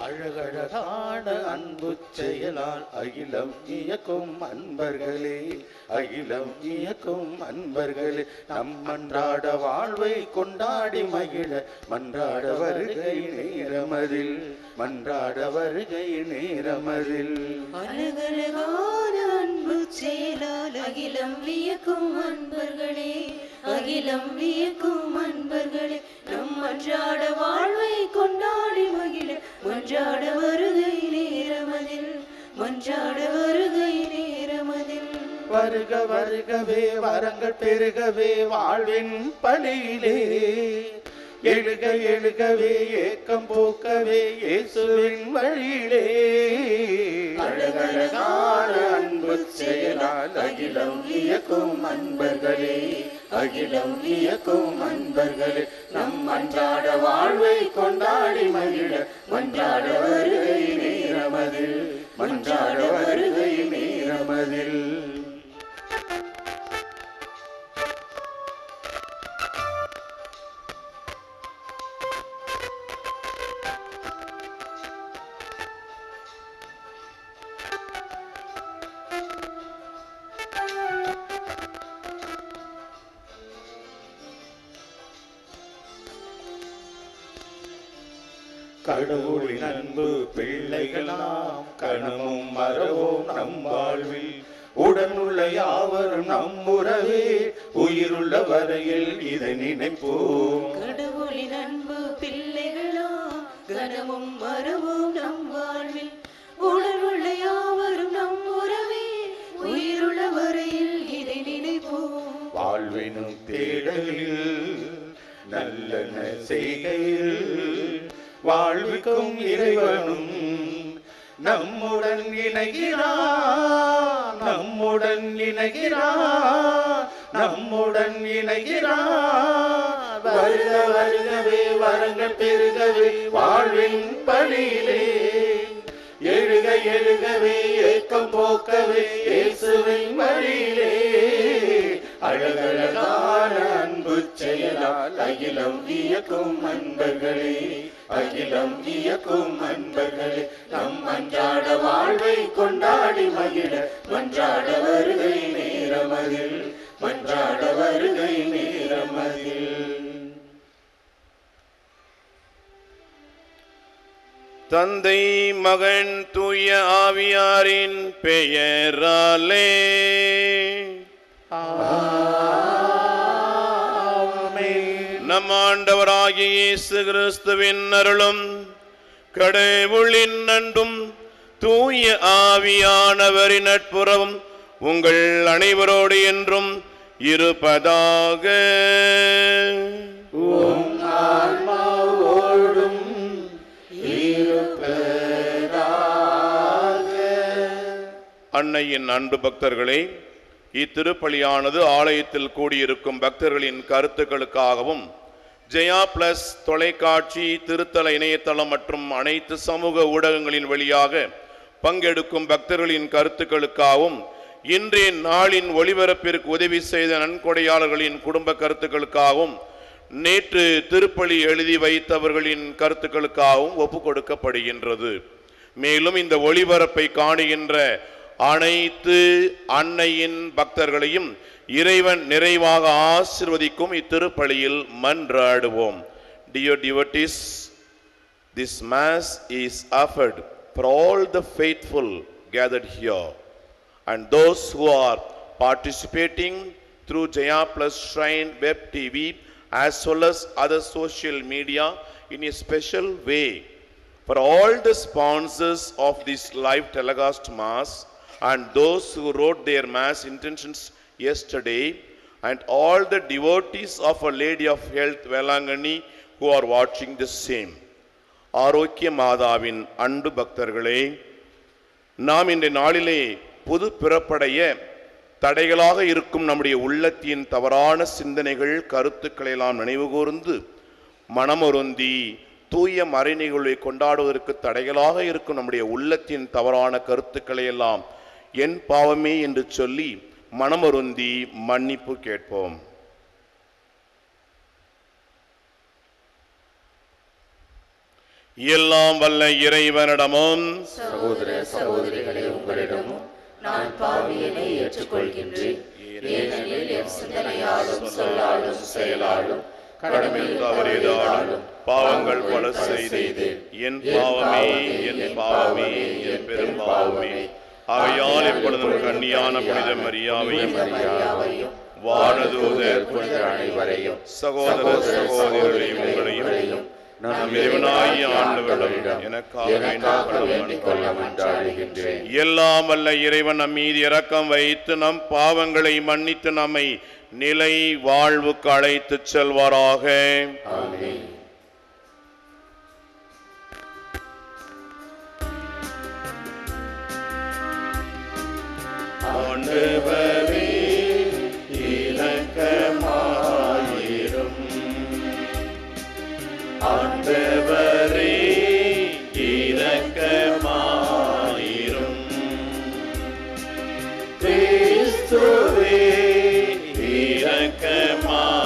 அழகழகான அன்பு செயலால் அகிலம் இயக்கும் அன்பர்களே, அகிலம் இயக்கும் அன்பர்களே, நம் அன்றாட வாழ்வை கொண்டாடி மகிழ மன்றாட வருகை நேரமதில், மன்றாட வருகை நேரமதில். அழகழகான அன்பு செயலால் அகிலம் வியக்கும் அன்பர்களே, அகிலம் வியக்கும் அன்பர்களே, நம் அன்றாட வாழ்வை கொண்டாடி மகிழ மன்றாட வருகை நேரமதில், மன்றாட வருகை நேரமதில். வருக வருகவே வரங்கள் பெருகவே வாழ்வின் பணியிலே, எழுக எழுகவே ஏக்கம் போக்கவே இயேசுவின் வழியிலே. அழகழகான அன்பு செயலால் அகிலம் வியக்கும் அன்பர்களே, அகிலம் வியக்கும் அன்பர்களே, நம் அன்றாட வாழ்வை கொண்டாடி மகிழ மன்றாட வருகை நேரமதில், மன்றாட வருகை நேரமதில். கடவுளின் அன்பு பிள்ளைகள் நாம் கணமும் மறவோம் நம் வாழ்வில், உடனுள்ள யாவரும் நம் உறவே, உயிருள்ள வரையில் இதை நினைப்போம். கடவுளின் அன்பு பிள்ளைகள் நாம் கணமும் மறவோம் நம் வாழ்வில், உடனுள்ள யாவரும் நம் உறவே, உயிருள்ள வரையில் இதை நினைப்போம். வாழ்வினும் தேடலில் நல்லன செய்கையில் வாழ்விக்கும் இறைவனும் நம்முடன் இணைகிறான், நம்முடன் இணைகிறான், நம்முடன் இணைகிறான். வருக வருகவே வரங்கள் பெருகவே வாழ்வின் பணியிலே, எழுக எழுகவே ஏக்கம் போக்கவே இயேசுவின் வழியிலே. அழகழகான அன்பு செயலால் அகிலம் வியக்கும் அன்பர்களே, அகிலம் வியக்கும் அன்பர்களே, நம் அன்றாட வாழ்வை கொண்டாடி மகிழ மன்றாட வருகை நேரமதில், மன்றாட வருகை நேரமதில். தந்தை மகன் தூய ஆவியாரின் பெயராலே நம் ஆண்டவராகிய இயேசு கிறிஸ்துவின் அருளும் கடவுளின் அன்பும் தூய ஆவியானவரின் நட்புறவும் உங்கள் அனைவரோடு என்றும் இருப்பதாக. அன்னையின் அன்பு பக்தர்களே, இத்திருப்பலியானது ஆலயத்தில் கூடியிருக்கும் பக்தர்களின் கருத்துக்களுக்காகவும் ஜெயா பிளஸ் தொலைக்காட்சி, திருத்தல இணையதளம் மற்றும் அனைத்து சமூக ஊடகங்களின் வழியாக பங்கெடுக்கும் பக்தர்களின் கருத்துக்களுக்காகவும், இன்றைய நாளின் ஒளிபரப்பிற்கு உதவி செய்த நன்கொடையாளர்களின் குடும்ப கருத்துக்களுக்காகவும், நேற்று திருப்பலி எழுதி வைத்தவர்களின் கருத்துக்களுக்காகவும் ஒப்பு கொடுக்கப்படுகின்றது. மேலும் இந்த ஒளிபரப்பை காணுகின்ற அனைத்து அன்னையின் பக்தர்களையும் இறைவன் நிறைவாக ஆசீர்வதிக்கும் இத்திருப்பலியில் மன்றாடுவோம். Dear devotees, this mass is offered for all the faithful gathered here and those who are participating through Jaya Plus Shrine Web TV as well as other social media in a special way. For all the sponsors of this live telecast mass and those who wrote their mass intentions yesterday, and all the devotees of Our Lady of Health Velangani who are watching the same. ஆரோக்கிய மாதாவின் அன்பு பக்தர்களே, நாம் இந்த நாளிலே புது பிறப்படைய தடைகளாக இருக்கும் நம்முடைய உள்ளத்தின் தவறான சிந்தனைகள், கருத்துக்களை எல்லாம் நினைவு கூர்ந்து மனமொருந்தி தூய மறைநிகழ்வை கொண்டாடுவதற்கு தடைகளாக இருக்கும் நம்முடைய உள்ளத்தின் தவறான கருத்துக்களை எல்லாம் என் பாவமே என்று சொல்லி மனமொருந்தி மன்னிப்பு கேட்போம். எல்லாம் வல்ல இறைவனிடமும் சகோதர சகோதரிகளே, உங்களிடமும் நான் பாவியனை ஏற்றுக்கொள்கின்றேன். ஏனெனில் என் சிந்தனையாலும் சொல்லாலும் செயலாலும் கடமையில் தவறியதாலும் பாவங்கள் பல செய்தேன். என் பாவமே, என் பாவமே, என் பெரும் பாவமே. ஆகையால் எப்பொழுதும் கன்னியான புனித மரியாவையும் வானதூதர் புனித அனைவரையும் சகோதர சகோதரிகளையும் உங்களையும் நம் இறைவனாகிய ஆண்டவரிடம் எனக்காக வேண்டிக் கொள்ள மன்றாடுகின்றேன். எல்லாம் வல்ல இறைவன் நம் மீது இரக்கம் வைத்து நம் பாவங்களை மன்னித்து நம்மை நிலை வாழ்வுக்கு அழைத்து செல்வாராக. ஆமென். ஆண்டவரே இரக்கமாயிரும். ஆண்டவரே இரக்கமாயிரும். கிறிஸ்துவே இரக்கமாயிரும்.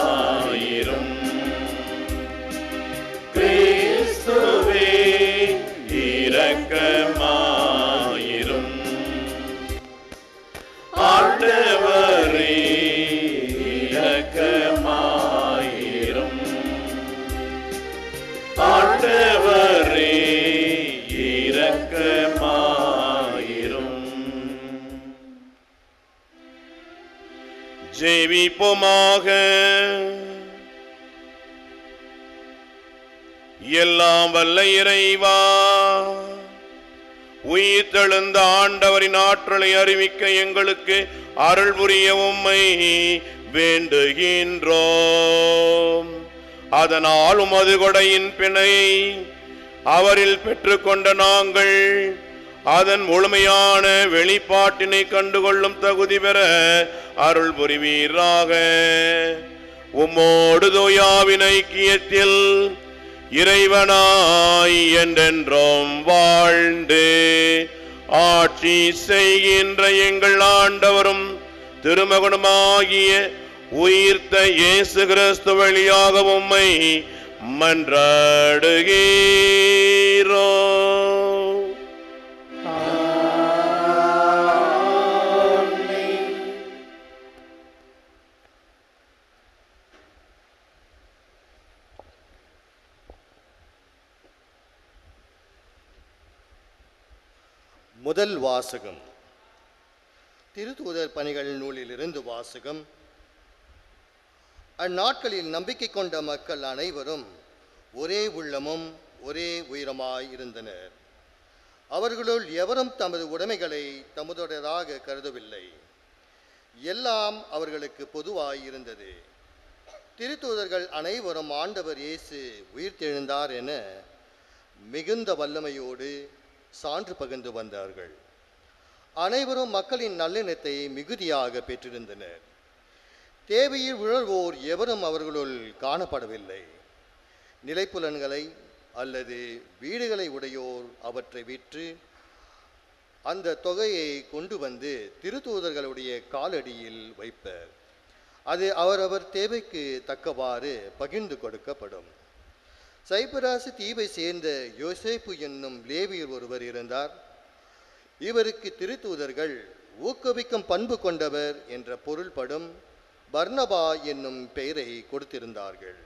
கிறிஸ்துவே இரக்கமாயிரும். ஆண்டவரே இரக்கமாயிரும். ஆண்டவரே இரக்கமாயிரும். ஜெபிப்போமாக. எல்லாம் வல்ல இறைவா, உயிர்த்தெழுந்த ஆண்டவரின் ஆற்றலை அறிவிக்க எங்களுக்கு அருள் புரிய உம்மை வேண்டுகின்றோம். அதனால் உமது கொடையின் பிணை அவரில் பெற்றுக்கொண்ட நாங்கள் அதன் முழுமையான வெளிப்பாட்டினை கண்டுகொள்ளும் தகுதி பெற அருள் புரிவீராக. உம்மோடு தூயாவின் ஐக்கியத்தில் இறைவனாய் என்றென்றும் வாழ்ந்து ஆட்சி செய்கின்ற எங்கள் ஆண்டவரும் திருமகனுமாகிய உயிர்த்த இயேசு கிறிஸ்து வழியாக உம்மை மன்றாடுகிறோம். முதல் வாசகம். திருத்தூதர் பணிகள் நூலிலிருந்து வாசகம். அந்நாட்களில் நம்பிக்கை கொண்ட மக்கள் அனைவரும் ஒரே உள்ளமும் ஒரே உயிரமாய் இருந்தனர். அவர்களுள் எவரும் தமது உடைமைகளை தமதுடையதாக கருதவில்லை. எல்லாம் அவர்களுக்கு பொதுவாய் இருந்தது. திருத்தூதர்கள் அனைவரும் ஆண்டவர் இயேசு உயிர்த்தெழுந்தார் என மிகுந்த வல்லமையோடு சான்று பகிர்ந்து வந்தார்கள். அனைவரும் மக்களின் நல்லெண்ணத்தை மிகுதியாக பெற்றிருந்தனர். தேவையில் உழல்வோர் எவரும் அவர்களுள் காணப்படவில்லை. நிலைப்புலன்களை அல்லது வீடுகளை உடையோர் அவற்றை விற்று அந்த தொகையை கொண்டு வந்து திருத்தூதர்களுடைய காலடியில் வைப்பர். அது அவரவர் தேவைக்கு தக்கவாறு பகிர்ந்து கொடுக்கப்படும். சைப்ரஸ் தீவை சேர்ந்த யோசேப்பு என்னும் லேவியர் ஒருவர் இருந்தார். இவருக்கு திருத்தூதர்கள் ஊக்குவிக்கும் பண்பு கொண்டவர் என்ற பொருள்படும் பர்னபா என்னும் பெயரை கொடுத்திருந்தார்கள்.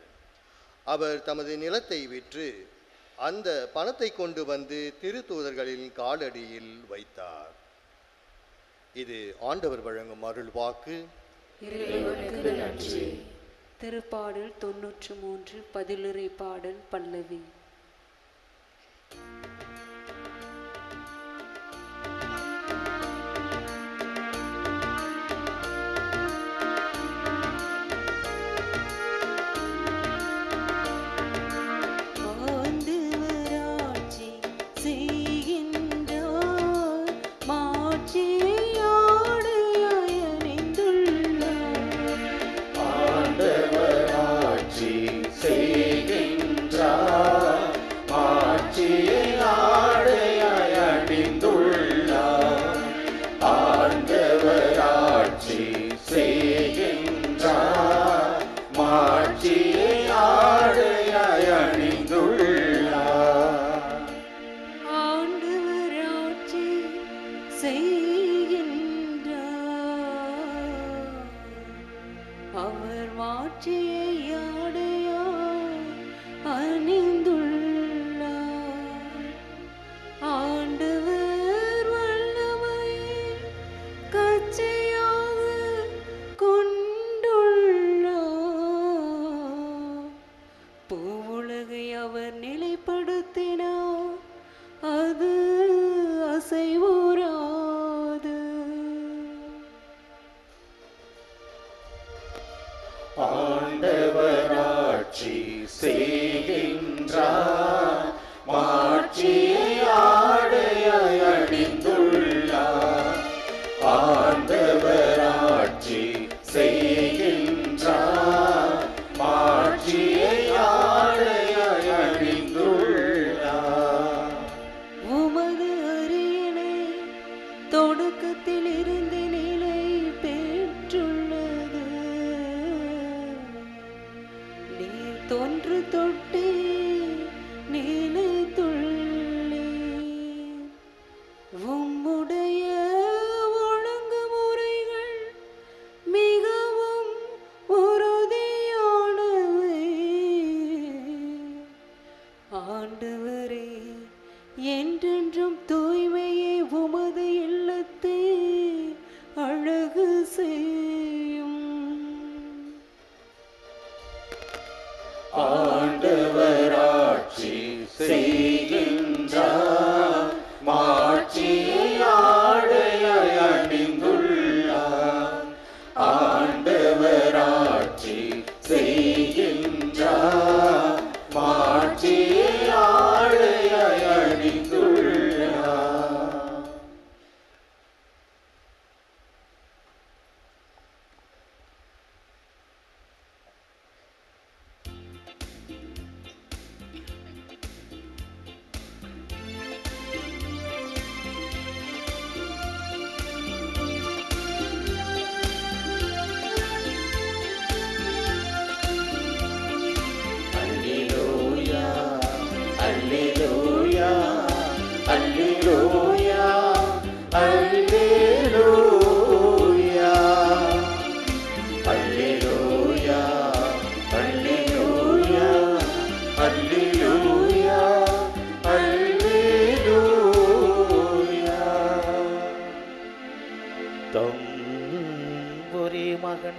அவர் தமது நிலத்தை விற்று அந்த பணத்தை கொண்டு வந்து திருத்தூதர்களின் காலடியில் வைத்தார். இது ஆண்டவர் வழங்கும் அருள் வாக்கு. திருப்பாடல் 93 பதிலுரை பாடல் பல்லவி. ஆண்டவர் ஆட்சி செய்கின்றார்.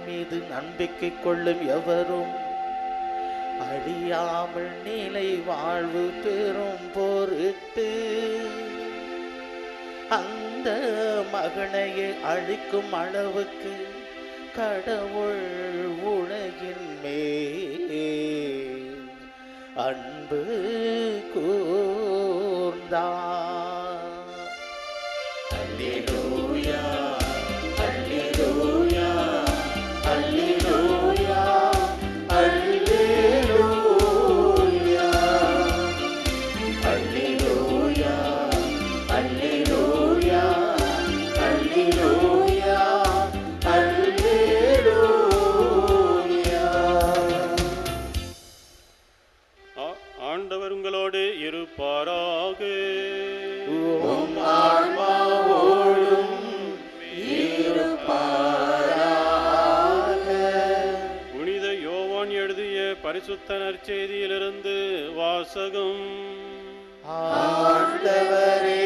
மீது நம்பிக்கை கொள்ளும் எவரும் அழியாமல் நிலை வாழ்வு பெறும் பொருட்டு அந்த மகனையே அழிக்கும் அளவுக்கு கடவுள் உலகின் மேல் அன்பு கூர்ந்தார். அல்லேலூயா, அல்லேலூயா, அல்லேலூயா, அல்லேலூயா, அல்லேலூயா, அல்லேலூயா, அல்லேலூயா, அல்லேலூயா. ஆண்டவர் உங்களோடு இருப்பாராக. உம் ஆன்மாவோடும் இருப்பாராக. புனித யோவான் எழுதிய பரிசுத்த நற்செய்தியிலிருந்து வாசகம். ஆண்டவரே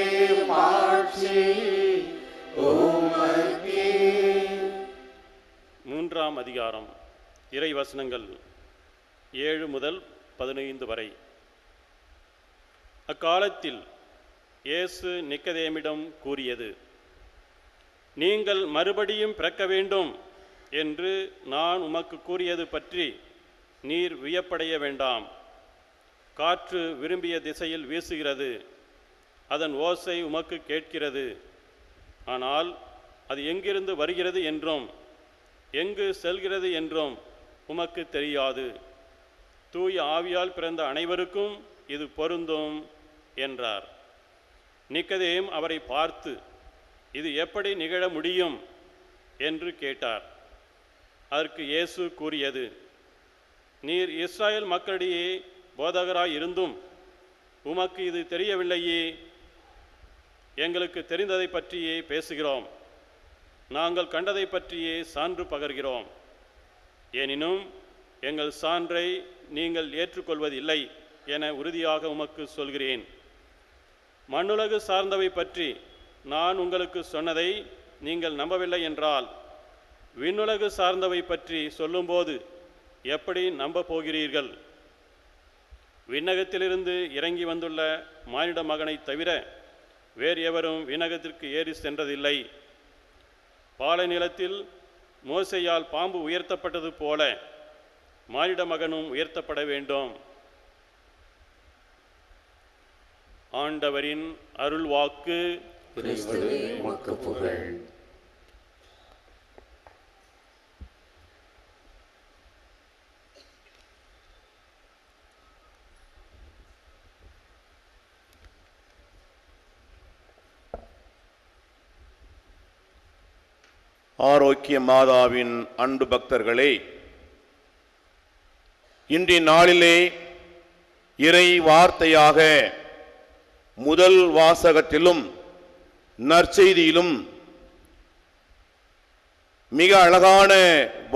மாட்சி உமக்கே. 3ஆம் அதிகாரம். இறை வசனங்கள் 7 முதல் 15 வரை. அக்காலத்தில் இயேசு நிக்கதேமிடம் கூறியது, நீங்கள் மறுபடியும் பிறக்க வேண்டும் என்று நான் உமக்கு கூறியது பற்றி நீர் வியப்படைய வேண்டாம். காற்று விரும்பிய திசையில் வீசுகிறது, அதன் ஓசை உமக்கு கேட்கிறது, ஆனால் அது எங்கிருந்து வருகிறது என்றும் எங்கு செல்கிறது என்றும் உமக்கு தெரியாது. தூய ஆவியால் பிறந்த அனைவருக்கும் இது பொருந்தும் என்றார். நிக்கதேம் அவரை பார்த்து, இது எப்படி நிகழ முடியும் என்று கேட்டார். அதற்கு இயேசு கூறியது, நீர் இஸ்ராயேல் மக்களிடையே போதகராய் இருந்தும் உமக்கு இது தெரியவில்லையே. எங்களுக்கு தெரிந்ததை பற்றியே பேசுகிறோம், நாங்கள் கண்டதை பற்றியே சான்று பகர்கிறோம். எனினும் எங்கள் சான்றை நீங்கள் ஏற்றுக்கொள்வதில்லை என உறுதியாக உமக்கு சொல்கிறேன். மண்ணுலகு சார்ந்தவை பற்றி நான் உங்களுக்கு சொன்னதை நீங்கள் நம்பவில்லை என்றால், விண்ணுலகு சார்ந்தவை பற்றி சொல்லும்போது எப்படி நம்ப போகிறீர்கள்? விண்ணகத்திலிருந்து இறங்கி வந்துள்ள மானிட மகனை தவிர வேறு எவரும் விண்ணகத்திற்கு ஏறி சென்றதில்லை. பாலை நிலத்தில் மோசேயால் பாம்பு உயர்த்தப்பட்டது போல மானிட மகனும் உயர்த்தப்பட வேண்டும். ஆண்டவரின் அருள்வாக்கு. கிறிஸ்துவே உமக்கு புகழ். ஆரோக்கிய மாதாவின் அன்பு பக்தர்களே, இன்றைய நாளிலே இறை வார்த்தையாக முதல் வாசகத்திலும் நற்செய்தியிலும் மிக அழகான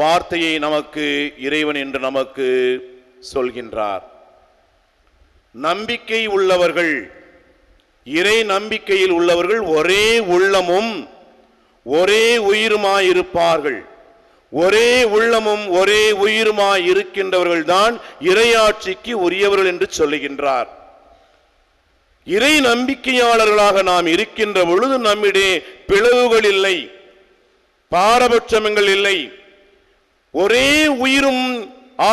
வார்த்தையை நமக்கு இறைவன் என்று நமக்கு சொல்கின்றார். நம்பிக்கை உள்ளவர்கள், இறை நம்பிக்கையில் உள்ளவர்கள் ஒரே உள்ளமும் ஒரே உயிருமாயிருப்பார்கள். ஒரே உள்ளமும் ஒரே உயிருமாய் இருக்கின்றவர்கள் தான் இறையாட்சிக்கு உரியவர்கள் என்று சொல்லுகின்றார். இறை நம்பிக்கையாளர்களாக நாம் இருக்கின்ற பொழுது நம்மிடையே பிளவுகள் இல்லை, பாரபட்சங்கள் இல்லை. ஒரே உயிரும்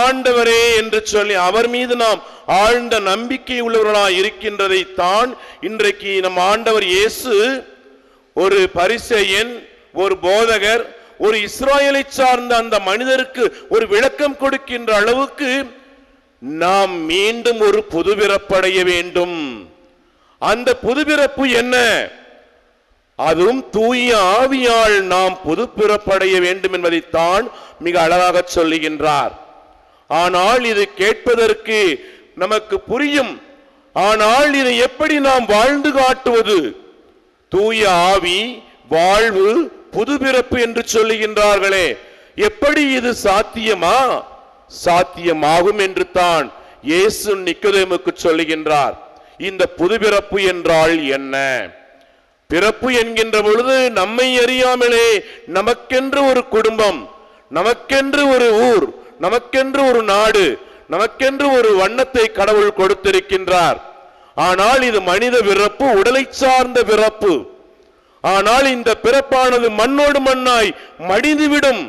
ஆண்டவரே என்று சொல்லி அவர் மீது நாம் ஆழ்ந்த நம்பிக்கை உள்ளவர்களாய் இருக்கின்றதை தான் இன்றைக்கு நம் ஆண்டவர் இயேசு ஒரு பரிசேயன், ஒரு போதகர், ஒரு இஸ்ராயலை சார்ந்த அந்த மனிதருக்கு ஒரு விளக்கம் கொடுக்கின்ற அளவுக்கு நாம் மீண்டும் ஒரு புதுபிறப்படைய வேண்டும். அந்த புதுபிறப்பு என்ன? அதுவும் தூய ஆவியால் நாம் புதுப்பிறப்படைய வேண்டும் என்பதைத்தான் மிக அழகாக சொல்லுகின்றார். ஆனால் இது கேட்பதற்கு நமக்கு புரியும். ஆனால் இதை எப்படி நாம் வாழ்ந்து காட்டுவது? தூய ஆவி, வாழ்வு, புதுபிறப்பு என்று சொல்லுகின்றார்களே, எப்படி இது சாத்தியமா? சாத்தியமாகும் என்று தான் இயேசு நிக்கோதேமுக்கு சொல்லுகின்றார். இந்த புதுபிறப்பு என்றால் என்ன? பிறப்பு என்கின்ற பொழுது நம்மை அறியாமலே நமக்கென்று ஒரு குடும்பம், நமக்கென்று ஒரு ஊர், நமக்கென்று ஒரு நாடு, நமக்கென்று ஒரு வண்ணத்தை கடவுள் கொடுத்திருக்கின்றார். ஆனால் இது மனித பிறப்பு, உடலை சார்ந்த பிறப்பு. ஆனால் இந்த பிறப்பானது மண்ணோடு மண்ணாய் மடிந்துவிடும்.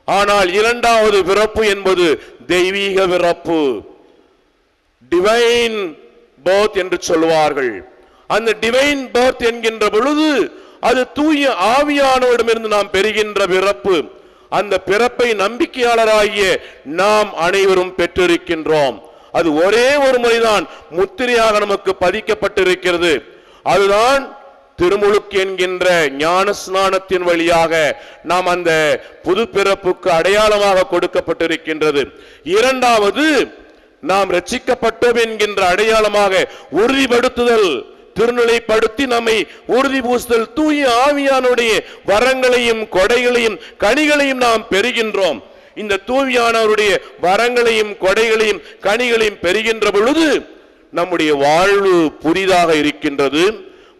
ஆனால் இரண்டாவது பிறப்பு என்பது தெய்வீக பிறப்பு, டிவைன் பர்த் என்று சொல்வார்கள். அந்த டிவைன் பர்த் என்கின்ற பொழுது அது தூய ஆவியானவரிடமிருந்து நாம் பெறுகின்ற பிறப்பு. அந்த பிறப்பை நம்பிக்கையாளராகிய நாம் அனைவரும் பெற்றிருக்கின்றோம். அது ஒரே ஒரு முறைதான் முத்திரையாக நமக்கு பதிக்கப்பட்டிருக்கிறது. அதுதான் திருமுழுக்கு என்கின்ற ஞான ஸ்நானத்தின் வழியாக நாம் அந்த புது பிறப்புக்கு அடையாளமாக கொடுக்கப்பட்டிருக்கின்றது. இரண்டாவது, நாம் ரட்சிக்கப்பட்டோம் என்கின்ற அடையாளமாக உறுதிப்படுத்துதல், திருநிலைப்படுத்தி நம்மை உறுதி பூசுதல், தூய ஆவியானுடைய வரங்களையும் கொடைகளையும் கனிகளையும் நாம் பெறுகின்றோம். இந்த தூவியானவருடைய வரங்களையும் கொடைகளையும் கனிகளையும் பெறுகின்ற பொழுது நம்முடைய வாழ்வு புதிதாக இருக்கின்றது,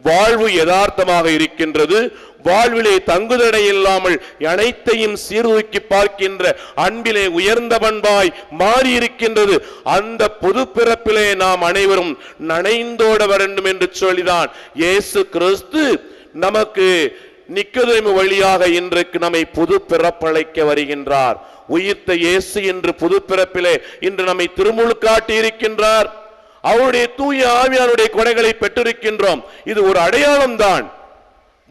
வாழ்வு யதார்த்தமாக இருக்கின்றது. வாழ்விலே தங்குதடை இல்லாமல் அனைத்தையும் சீர்தூக்கி பார்க்கின்ற அன்பிலே உயர்ந்த பண்பாய் மாறி இருக்கின்றது. அந்த புது பிறப்பிலே நாம் அனைவரும் நனைந்தோட வேண்டும் என்று சொல்லிதான் இயேசு கிறிஸ்து நமக்கு நிக்கதேமு வழியாக இன்றைக்கு நம்மை புது பிறப்பழைக்க வருகின்றார். உயிர்த்த இயேசு என்று புது பிறப்பிலே இன்று நம்மை திருமுழுக்காட்டி இருக்கின்றார். அவருடைய தூய ஆவியானுடைய கொடைகளை பெற்றிருக்கின்றோம். இது ஒரு அடையாளம் தான்.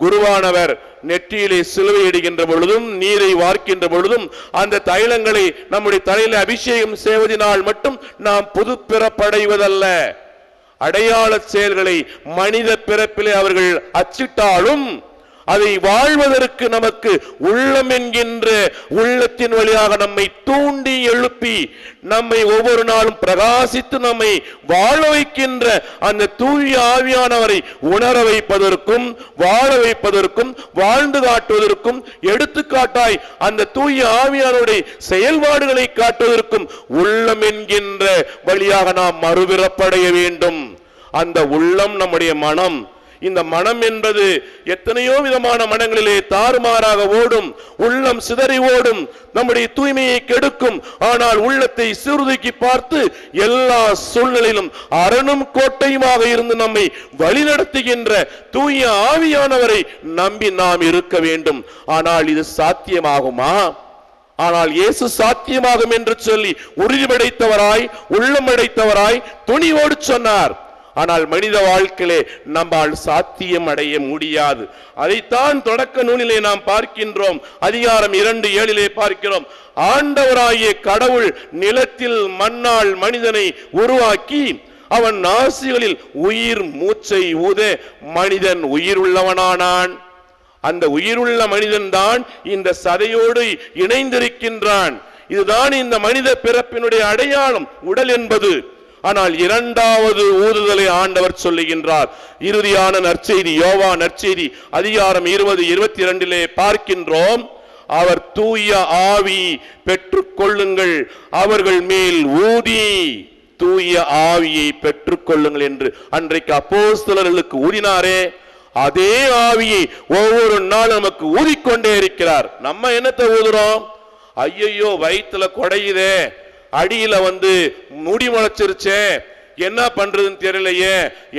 குருவானவர் நெற்றியிலே சிலுவை இடுகின்ற பொழுதும் நீரை வார்க்கின்ற பொழுதும் அந்த தைலங்களை நம்முடைய தலையில அபிஷேகம் செய்வதனால் மட்டும் நாம் புது பிறப்படைவதல்ல. அடையாள செயல்களை மனித பிறப்பிலே அவர்கள் அச்சிட்டாலும் அதை வாழ்வதற்கு நமக்கு உள்ளம் என்கின்ற உள்ளத்தின் வழியாக நம்மை தூண்டி எழுப்பி நம்மை ஒவ்வொரு நாளும் பிரகாசித்து நம்மை வாழ வைக்கின்ற அந்த தூய ஆவியானவரை உணர வைப்பதற்கும் வாழ வைப்பதற்கும் வாழ்ந்து காட்டுவதற்கும் எடுத்துக்காட்டாய் அந்த தூய ஆவியானுடைய செயல்பாடுகளை காட்டுவதற்கும் உள்ளம் என்கின்ற வழியாக நாம் மறுபிறப்படைய வேண்டும். அந்த உள்ளம் நம்முடைய மனம். இந்த மனம் என்பது எத்தனையோ விதமான மனங்களிலே தாறுமாறாக ஓடும், உள்ளம் சிதறி ஓடும், நம்முடைய தூய்மையை கெடுக்கும். ஆனால் உள்ளத்தை சீர்தூக்கி பார்த்து எல்லா சூழ்நிலையிலும் அரணும் கோட்டையுமாக இருந்து நம்மை வழிநடத்துகின்ற தூய ஆவியானவரை நம்பி நாம் இருக்க வேண்டும். ஆனால் இது சாத்தியமாகுமா? ஆனால் இயேசு சாத்தியமாகும் என்று சொல்லி உறுதிபடைத்தவராய் உள்ளம் அடைத்தவராய் துணிவோடு சொன்னார். ஆனால் மனித வாழ்க்கையிலே நம்மால் சாத்தியம் அடைய முடியாது. அதைத்தான் தொடக்க நூலிலே நாம் பார்க்கின்றோம். அதிகாரம் 2:7 பார்க்கிறோம். ஆண்டவராகிய கடவுள் நிலத்தில் மண்ணால் மனிதனை உருவாக்கி அவன் நாசிகளில் உயிர் மூச்சை ஊத மனிதன் உயிர் உள்ளவனானான். அந்த உயிருள்ள மனிதன் தான் இந்த சதையோடு இணைந்திருக்கின்றான். இதுதான் இந்த மனித பிறப்பினுடைய அடையாளம், உடல் என்பது. ஆனால் இரண்டாவது ஊதுதலை ஆண்டவர் சொல்லுகின்றார். இறுதியான நற்செய்தி, யோவா நற்செய்தி அதிகாரம் 20:22 பார்க்கின்றோம். அவர் தூய ஆவி பெற்றுக் கொள்ளுங்கள், அவர்கள் மேல் ஊதி தூய ஆவியை பெற்றுக் கொள்ளுங்கள் என்று அன்றைக்கு அப்போஸ்தலர்களுக்கு ஊதினாரே, அதே ஆவியை ஒவ்வொரு நாள் நமக்கு ஊதிக்கொண்டே இருக்கிறார். நம்ம என்னத்தை ஊதுறோம்? ஐயோ வயிற்றுல கொடையுதே, அடியில முடி முளைச்சிருச்சே, என்ன பண்றதுன்னு தெரியலையே,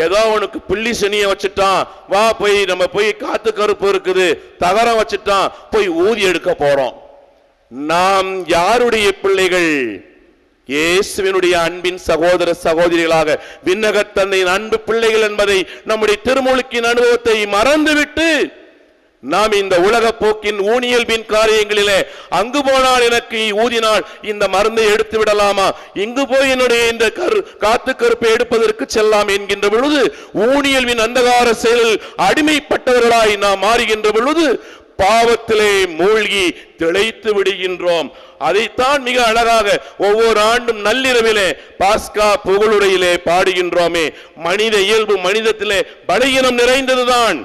ஏதோ உனக்கு புள்ளி சனியை வச்சுட்டான், வா போய் நம்ம போய் காத்து கருப்பு இருக்குது தகரம் வச்சுட்டான், போய் ஊதி எடுக்க போறோம். நாம் யாருடைய பிள்ளைகள்? இயேசுவினுடைய அன்பின் சகோதர சகோதரிகளாக விண்ணக தந்தையின் அன்பு பிள்ளைகள் என்பதை நம்முடைய திருமுழுக்கின் அனுபவத்தை மறந்துவிட்டு நாம் இந்த உலக போக்கின் ஊனியல்பின் காரியங்களிலே அங்கு போனால் எனக்கு ஊதினால் இந்த மருந்தை எடுத்து விடலாமா, இங்கு போய் என்னுடைய இந்த காத்து கருப்பை எடுப்பதற்கு செல்லாம் என்கின்ற பொழுது ஊனியல்பின் அந்தகார செயலில் அடிமைப்பட்டவர்களாய் நாம் மாறுகின்ற பொழுது பாவத்திலே மூழ்கி திளைத்து விடுகின்றோம். அதைத்தான் மிக அழகாக ஒவ்வொரு ஆண்டும் நள்ளிரவிலே பாஸ்கா புகழுரையிலே பாடுகின்றோமே. மனித இயல்பு மனிதத்திலே பலகீனம் நிறைந்ததுதான்.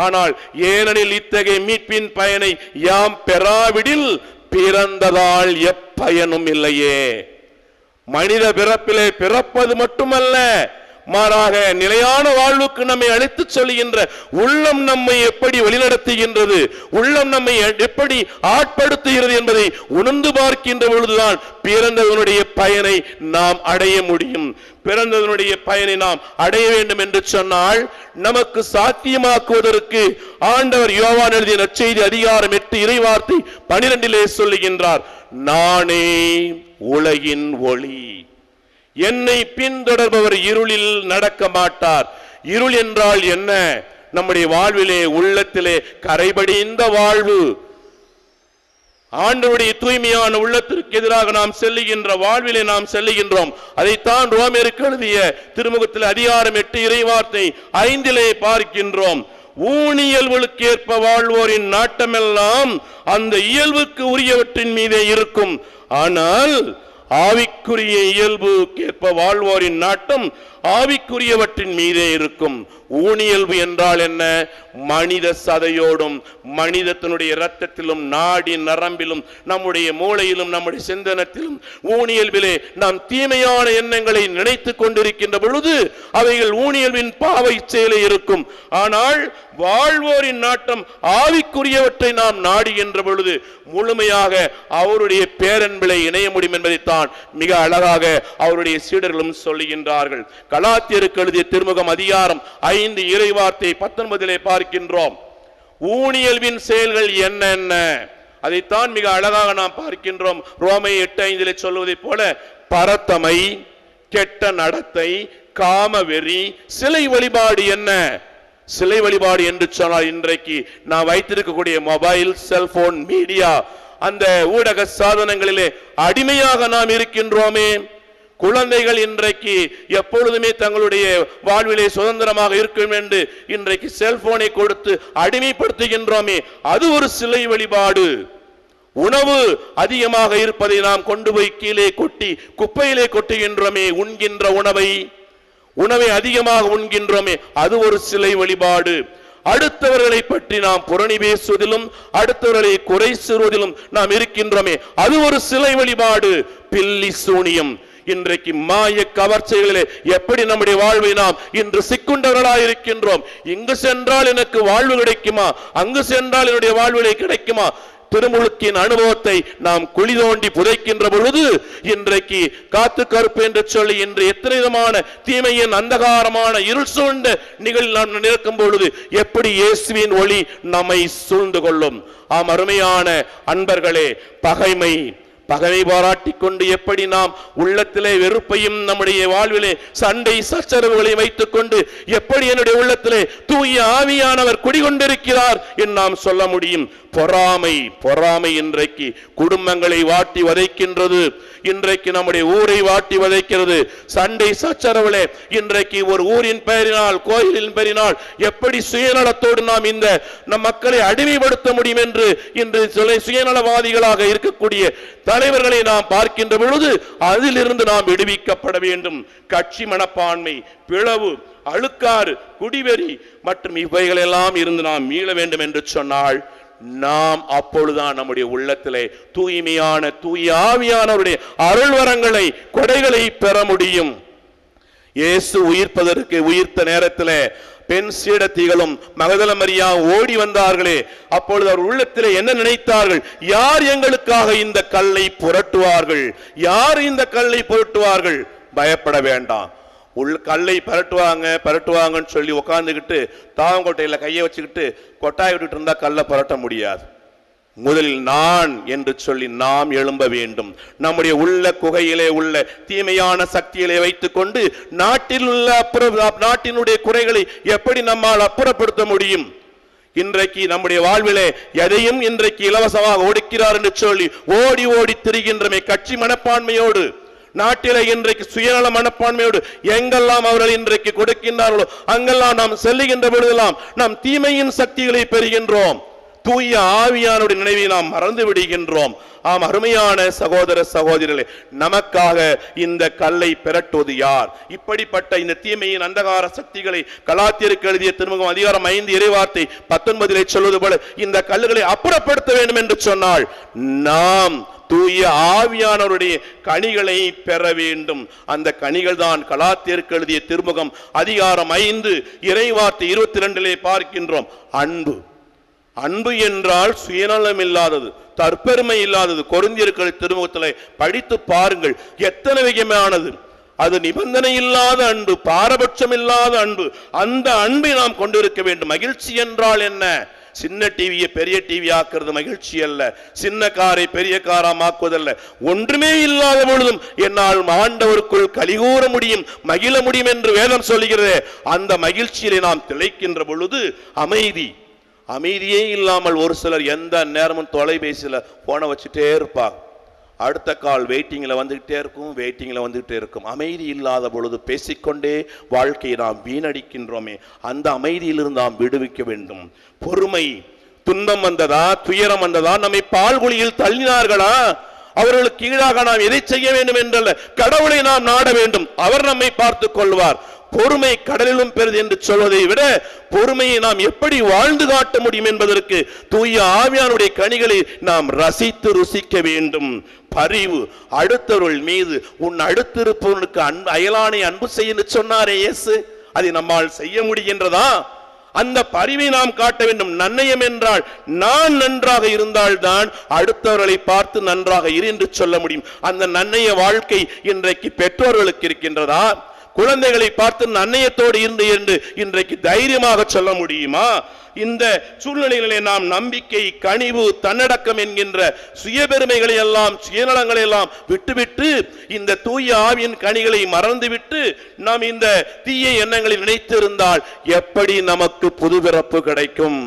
ஆனால் ஏனெனில் இத்தகைய மீட்பின் பயனை யாம் பெறாவிடில் பிறந்ததால் எப்பயனும் இல்லையே. மனித பிறப்பிலே பிறப்பது மட்டுமல்ல, மாறாக நிலையான வாழ்வுக்கு நம்மை அழைத்துச் செல்கின்ற உள்ளம் நம்மை எப்படி வழிநடத்துகின்றது, உள்ளம் நம்மை எப்படி ஆட்படுத்துகிறது என்பதை உணர்ந்து பார்க்கின்ற பொழுதுதான் பிறந்தவனுடைய பயனை நாம் அடைய முடியும். பிறந்ததனுடைய பயனை நாம் அடைய வேண்டும் என்று சொன்னால் நமக்கு சாத்தியமாக்குவதற்கு ஆண்டவர் யோவான் எழுதிய நற்செய்தி அதிகாரம் 8 இறைவார்த்தை 12 சொல்லுகின்றார், நானே உலகின் ஒளி, என்னை பின்தொடர்பவர் இருளில் நடக்க மாட்டார். இருள் என்றால் என்ன? நம்முடைய வாழ்விலே உள்ளத்திலே கரைபடிந்த வாழ்வு, ஆண்டவருடைய தூய்மையான உள்ளத்திற்கு எதிராக நாம் செல்லுகின்ற வாழ்விலே நாம் செல்லுகின்றோம். அதைத்தான் ரோமேருக்கு எழுதிய திருமுகத்தில் அதிகாரம் 8 இறைவார்த்தை 5 பார்க்கின்றோம். ஊனியல்வுக்கு ஏற்ப வாழ்வோரின் நாட்டமெல்லாம் அந்த இயல்புக்கு உரியவற்றின் மீதே இருக்கும், ஆனால் ஆவிக்குரிய இயல்புக்கு ஏற்ப வாழ்வோரின் நாட்டம் ஆவிக்குரியவற்றின் மீதே இருக்கும். ஊனியல்பு என்றால் என்ன? மனித சதையோடும் மனிதத்தினுடைய இரத்தத்திலும் நாடி நரம்பிலும் நம்முடைய மூளையிலும் நம்முடைய சிந்தனத்திலும் ஊனியல்பிலே நாம் தீமையான எண்ணங்களை நினைத்து கொண்டிருக்கின்ற பொழுது அவைகள் ஊனியல்பின் பாவை செயலே இருக்கும். ஆனால் வாழ்வோரின் நாட்டம் ஆவிக்குரியவற்றை நாம் நாடுகின்ற பொழுது முழுமையாக அவருடைய பேரன்பிலை இணைய முடியும் என்பதைத்தான் மிக அழகாக அவருடைய சீடர்களும் சொல்லுகின்றார்கள். கலாத்தியருக்கு எழுதிய திருமுகம் அதிகாரம் 5 இறைவார்த்தை 19 பார்க்கின்றோம். ஊனியல்பின் செயல்கள் என்னென்ன? அதைத்தான் மிக அழகாக நாம் பார்க்கின்றோம். ரோமை 8:5 சொல்வதை போல பரத்தமை, கெட்ட நடத்தை, காமவெறி, சிலை வழிபாடு. என்ன சிலை வழிபாடு என்று சொன்னால் இன்றைக்கு நான் வைத்திருக்கக்கூடிய மொபைல், செல்போன், மீடியா, அந்த ஊடக சாதனங்களிலே அடிமையாக நாம் இருக்கின்றோமே. குழந்தைகள் இன்றைக்கு எப்பொழுதுமே தங்களுடைய வாழ்விலே சுதந்திரமாக இருக்கும் என்று இன்றைக்கு செல்போனை கொடுத்து அடிமைப்படுத்துகின்றோமே, அது ஒரு சிலை வழிபாடு. உணவு அதிகமாக இருப்பதை நாம் கொண்டு போய் கீழே கொட்டி குப்பையிலே கொட்டுகின்றோமே. உண்கின்ற உணவை அதிகமாக உண்கின்றோமே, அது ஒரு சிலை வழிபாடு. அடுத்தவர்களை பற்றி நாம் புரணி பேசுவதிலும் அடுத்தவர்களை குறை சொல்வதிலும் நாம் இருக்கின்றோமே, அது ஒரு சிலை வழிபாடு. பில்லி சூனியம். இன்றைக்கு மாய கவர்ச்சிகளிலே எப்படி நம்முடைய வாழ்வை நாம் இன்று சிக்குண்டவர்களாக இருக்கின்றோம். இங்கு சென்றால் எனக்கு வாழ்வு கிடைக்குமா, அங்கு சென்றால் என்னுடைய வாழ்விலே கிடைக்குமா? திருமுழுக்கின் அனுபவத்தை நாம் குழி தோண்டி புதைக்கின்ற பொழுது இன்றைக்கு காத்து கருப்பு என்று சொல்லி இன்று எத்தனை விதமான தீமையின் அந்தகாரமான இருள் சூழ்ந்த நிகழ்வில் நாம் நிற்கும் பொழுது எப்படி இயேசுவின் ஒளி நம்மை சூழ்ந்து கொள்ளும்? ஆம் அருமையான அன்பர்களே, பகை பாராட்டி கொண்டு எப்படி நாம் உள்ளத்திலே வெறுப்பையும் நம்முடைய வாழ்விலே சண்டை சச்சரவுகளை வைத்துக் கொண்டு எப்படி என்னுடைய உள்ளத்திலே தூய ஆவியானவர் குடிகொண்டிருக்கிறார் என்று நாம் சொல்ல முடியும்? பொறாமை இன்றைக்கு குடும்பங்களை வாட்டி வதைக்கின்றது. இன்றைக்கு நம்முடைய ஊரை வாட்டி வதைக்கிறது. சண்டை சச்சரவுகளே இன்றைக்கு ஒரு ஊரின் பெயரினால், கோயிலின் பெயரினால் எப்படி சுயநலத்தோடு நாம் இந்த நம் மக்களை அடிமைப்படுத்த முடியும் என்று இன்று சுயநலவாதிகளாக இருக்கக்கூடிய தலைவர்களை நாம் பார்க்கின்ற பொழுது அதிலிருந்து நாம் விடுவிக்கப்பட வேண்டும். கட்சி மனப்பான்மை, பிளவு, அழுக்காறு, குடிவெறி மற்றும் இவைகளெல்லாம் இருந்து நாம் மீள வேண்டும் என்று சொன்னால் நாம் அப்பொழுதுதான் நம்முடைய உள்ளத்திலே தூய்மையான தூய ஆவியானவருடைய அருள்வரங்களை கொடைகளை பெற முடியும். இயேசு உயிர்த்த நேரத்திலே பெண் சீடத்திகளும் மகதல மரியா ஓடி வந்தார்களே, அப்பொழுது அவர் உள்ளத்திலே என்ன நினைத்தார்கள்? யார் எங்களுக்காக இந்த கல்லை புரட்டுவார்கள்? யார் இந்த கல்லை புரட்டுவார்கள்? பயப்பட வேண்டாம். கல்லை பரட்டுவாங்கன்னு சொல்லி உட்கார்ந்துக்கிட்டு தாவங்கொட்டையில கையை வச்சுக்கிட்டு கொட்டாய் விட்டுட்டு இருந்தா கல்லை புரட்ட முடியாது. முதலில் நான் என்று சொல்லி நாம் எழும்ப வேண்டும். நம்முடைய உள்ள குகையிலே உள்ள தீமையான சக்திகளை வைத்துக் கொண்டு நாட்டினுடைய குறைகளை எப்படி நம்மால் அப்புறப்படுத்த முடியும்? இன்றைக்கு நம்முடைய வாழ்விலே எதையும் இன்றைக்கு இலவசமாக ஒடுக்கிறார் என்று சொல்லி ஓடி ஓடி திரிகின்றமே கட்சி மனப்பான்மையோடு, நாட்டிலே இன்றைக்கு சுயநல மனப்பான்மையோடு எங்கெல்லாம் அவர்கள் இன்றைக்கு கொடுக்கின்றார்களோ அங்கெல்லாம் நாம் செல்லுகின்ற பொழுதெல்லாம் நாம் தீமையின் சக்திகளை பெறுகின்றோம். தூய ஆவியானுடைய நினைவை நாம் மறந்து விடுகின்றோம். ஆம் அருமையான சகோதர சகோதரிகளே, நமக்காக இந்த கல்லை பெரட்டுவது யார்? இப்படிப்பட்ட இந்த தீமையின் அந்தகார சக்திகளை கலாத்தியருக்கு எழுதிய திருமுகம் அதிகாரம் 5 இறைவார்த்தை 19 சொல்வது போல இந்த கல்லுகளை அப்புறப்படுத்த வேண்டும் என்று சொன்னால் நாம் தூய ஆவியானவருடைய கனிகளை பெற வேண்டும். அந்த கனிகள் தான் கலாத்தியருக்கு எழுதிய திருமுகம் அதிகாரம் 5 இறைவார்த்தை 22 பார்க்கின்றோம். அன்பு. அன்பு என்றால் சுயநலம் இல்லாதது, தற்பெருமை இல்லாதது. கொரிந்தியர்கள் திருமுகத்தில் படித்து பாருங்கள், எத்தனை மிகமானது. அது நிபந்தனை இல்லாத அன்பு, பாரபட்சம் இல்லாத அன்பு. அந்த அன்பை நாம் கொண்டிருக்க வேண்டும். மகிழ்ச்சி என்றால் என்ன? சின்ன டிவியை பெரிய டிவி ஆக்குறது மகிழ்ச்சி அல்ல. சின்ன காரை பெரிய காராமாக்குவதல்ல. ஒன்றுமே இல்லாத பொழுதும் என்னால் ஆண்டவருக்குள் கலிகூற முடியும், மகிழ முடியும் என்று வேதம் சொல்கிறது. அந்த மகிழ்ச்சியிலே நாம் திளைக்கின்ற பொழுது அமைதி. அமைதியே இல்லாமல் ஒரு சிலர் எந்த நேரமும் தொலைபேசியில் போனை வச்சுட்டே இருப்பாங்க. அடுத்த கால் வெயிட்டிங்கில் வந்துகிட்டே இருக்கும். அமைதி இல்லாத பொழுது பேசிக்கொண்டே வாழ்க்கையை நாம் வீணடிக்கின்றோமே. அந்த அமைதியிலிருந்து நாம் விடுவிக்க வேண்டும். பொறுமை. துன்பம் வந்ததா, துயரம் வந்ததா, நம்மை பால்குழியில் தள்ளினார்களா, அவர்களுக்கு கீழாக நாம் எதை செய்ய வேண்டும் என்றல்ல, கடவுளை நாம் நாட வேண்டும். அவர் நம்மை பார்த்துக் கொள்வார். பொறுமை கடலிலும் பெரிது என்று சொல்வதை விட பொறுமையை நாம் எப்படி வாழ்ந்து காட்ட முடியும் என்பதற்கு தூய ஆவியானுடைய கனிகளை நாம் ரசித்து ருசிக்க வேண்டும். பரிவு. அடுத்தவர்கள் மீது உன் அடுத்திருப்பவனுக்கு அயலானை அன்பு செய்ய சொன்னாரே இயேசு, அதை நம்மால் செய்ய முடிகின்றதா? அந்த பரிவை நாம் காட்ட வேண்டும். நன்னயம் என்றால் நான் நன்றாக இருந்தால்தான் அடுத்தவர்களை பார்த்து நன்றாக இரு என்று சொல்ல முடியும். அந்த நன்னய வாழ்க்கை இன்றைக்கு பெற்றோர்களுக்கு இருக்கின்றதா? குழந்தைகளை பார்த்து நன்னயத்தோடு இருந்து என்று இன்றைக்கு தைரியமாக சொல்ல முடியுமா? இந்த சூழ்நிலைகளிலே நாம் நம்பிக்கை, கனிவு, தன்னடக்கம் என்கின்ற சுயபெருமைகளை எல்லாம், சுயநலங்களை எல்லாம் விட்டுவிட்டு இந்த தூய ஆவியின் கனிகளை மறந்துவிட்டு நாம் இந்த தீய எண்ணங்களை நினைத்திருந்தால் எப்படி நமக்கு புதுபிறப்பு கிடைக்கும்?